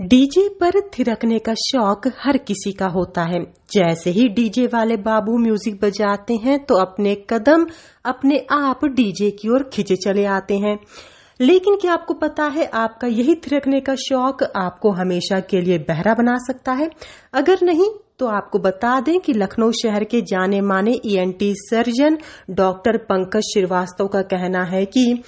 DJ पर थिरकने का शौक हर किसी का होता है। जैसे ही डीजे वाले बाबू म्यूजिक बजाते हैं तो अपने कदम अपने आप डीजे की ओर खींचे चले आते हैं। लेकिन क्या आपको पता है, आपका यही थिरकने का शौक आपको हमेशा के लिए बहरा बना सकता है। अगर नहीं तो आपको बता दें कि लखनऊ शहर के जाने माने ENT surgeon doctor Pankaj Shrivastava का कहना है कि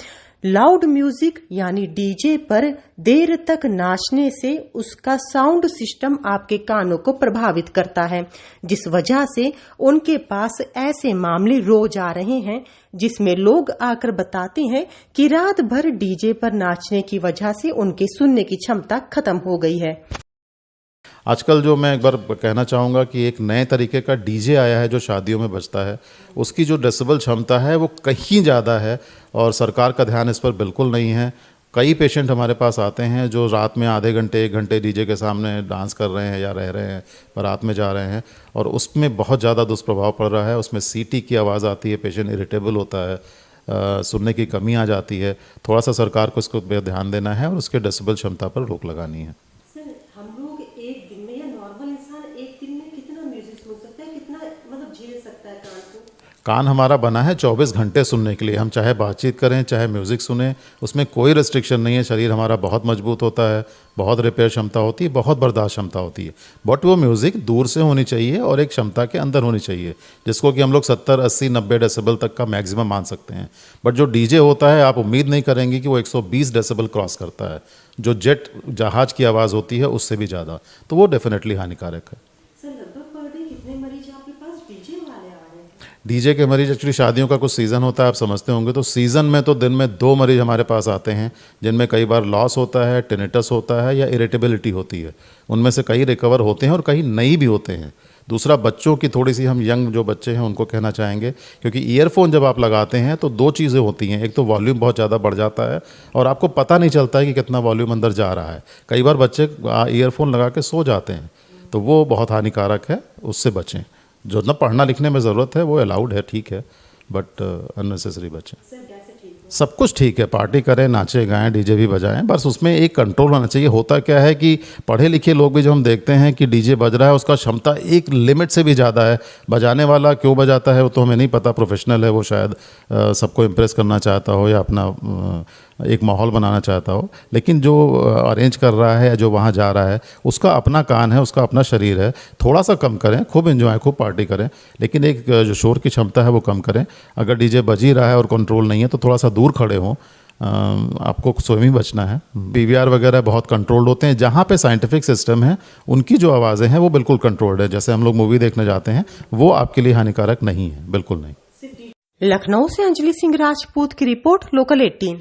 लाउड म्यूजिक यानी डीजे पर देर तक नाचने से उसका साउंड सिस्टम आपके कानों को प्रभावित करता है, जिस वजह से उनके पास ऐसे मामले रोज आ रहे हैं जिसमें लोग आकर बताते हैं कि रात भर डीजे पर नाचने की वजह से उनके सुनने की क्षमता खत्म हो गई है। आजकल जो मैं एक बार कहना चाहूँगा कि एक नए तरीके का डीजे आया है जो शादियों में बजता है, उसकी जो डेसिबल क्षमता है वो कहीं ज़्यादा है और सरकार का ध्यान इस पर बिल्कुल नहीं है। कई पेशेंट हमारे पास आते हैं जो रात में आधे घंटे 1 घंटे डीजे के सामने डांस कर रहे हैं या रह रहे हैं, बारात में जा रहे हैं और उसमें बहुत ज़्यादा दुष्प्रभाव पड़ रहा है। उसमें सीटी की आवाज़ आती है, पेशेंट इरिटेबल होता है, सुनने की कमी आ जाती है। थोड़ा सा सरकार को इसको ध्यान देना है और उसके डेसिबल क्षमता पर रोक लगानी है। एक दिन में या नॉर्मल इंसान एक दिन में कितना म्यूजिक सुन सकता है, कितना मतलब झेल सकता है कान को? कान हमारा बना है 24 घंटे सुनने के लिए। हम चाहे बातचीत करें चाहे म्यूज़िक सुने, उसमें कोई रिस्ट्रिक्शन नहीं है। शरीर हमारा बहुत मजबूत होता है, बहुत रिपेयर क्षमता होती है, बहुत बर्दाश्त क्षमता होती है। बट वो म्यूज़िक दूर से होनी चाहिए और एक क्षमता के अंदर होनी चाहिए, जिसको कि हम लोग 70, 80, 90 डेसिबल तक का मैक्सिमम मान सकते हैं। बट जो डीजे होता है, आप उम्मीद नहीं करेंगे कि वो 120 डेसिबल क्रॉस करता है। जो जेट जहाज़ की आवाज़ होती है उससे भी ज़्यादा, तो वो डेफिनेटली हानिकारक है। डीजे के मरीज एक्चुअली शादियों का कुछ सीज़न होता है, आप समझते होंगे, तो सीज़न में तो दिन में 2 मरीज हमारे पास आते हैं जिनमें कई बार लॉस होता है, टिनिटस होता है या इरिटेबिलिटी होती है। उनमें से कई रिकवर होते हैं और कई नई भी होते हैं। दूसरा, बच्चों की थोड़ी सी, हम यंग जो बच्चे हैं उनको कहना चाहेंगे, क्योंकि ईयरफोन जब आप लगाते हैं तो 2 चीज़ें होती हैं। एक तो वॉल्यूम बहुत ज़्यादा बढ़ जाता है और आपको पता नहीं चलता है कि कितना वॉल्यूम अंदर जा रहा है। कई बार बच्चे ईयरफोन लगा के सो जाते हैं, तो वो बहुत हानिकारक है, उससे बचें। जो ना पढ़ना लिखने में ज़रूरत है वो अलाउड है, ठीक है, बट अननेसेसरी बचें। सब कुछ ठीक है, पार्टी करें, नाचे गाएं, डीजे भी बजाएं, बस उसमें एक कंट्रोल होना चाहिए। होता क्या है कि पढ़े लिखे लोग भी जो हम देखते हैं कि डीजे बज रहा है, उसका क्षमता एक लिमिट से भी ज़्यादा है। बजाने वाला क्यों बजाता है वो तो हमें नहीं पता, प्रोफेशनल है वो, शायद सबको इम्प्रेस करना चाहता हो या अपना एक माहौल बनाना चाहता हो। लेकिन जो अरेंज कर रहा है या जो वहाँ जा रहा है, उसका अपना कान है, उसका अपना शरीर है। थोड़ा सा कम करें, खूब एंजॉय, खूब पार्टी करें, लेकिन एक जो शोर की क्षमता है वो कम करें। अगर डीजे बज ही रहा है और कंट्रोल नहीं है तो थोड़ा सा दूर खड़े हों। आपको स्वयं ही बचना है। पीवीआर वगैरह बहुत कंट्रोल्ड होते हैं। जहाँ पे साइंटिफिक सिस्टम है उनकी जो आवाज़ें हैं वो बिल्कुल कंट्रोल्ड है। जैसे हम लोग मूवी देखने जाते हैं, वो आपके लिए हानिकारक नहीं है, बिल्कुल नहीं। लखनऊ से अंजलि सिंह राजपूत की रिपोर्ट, लोकल 18।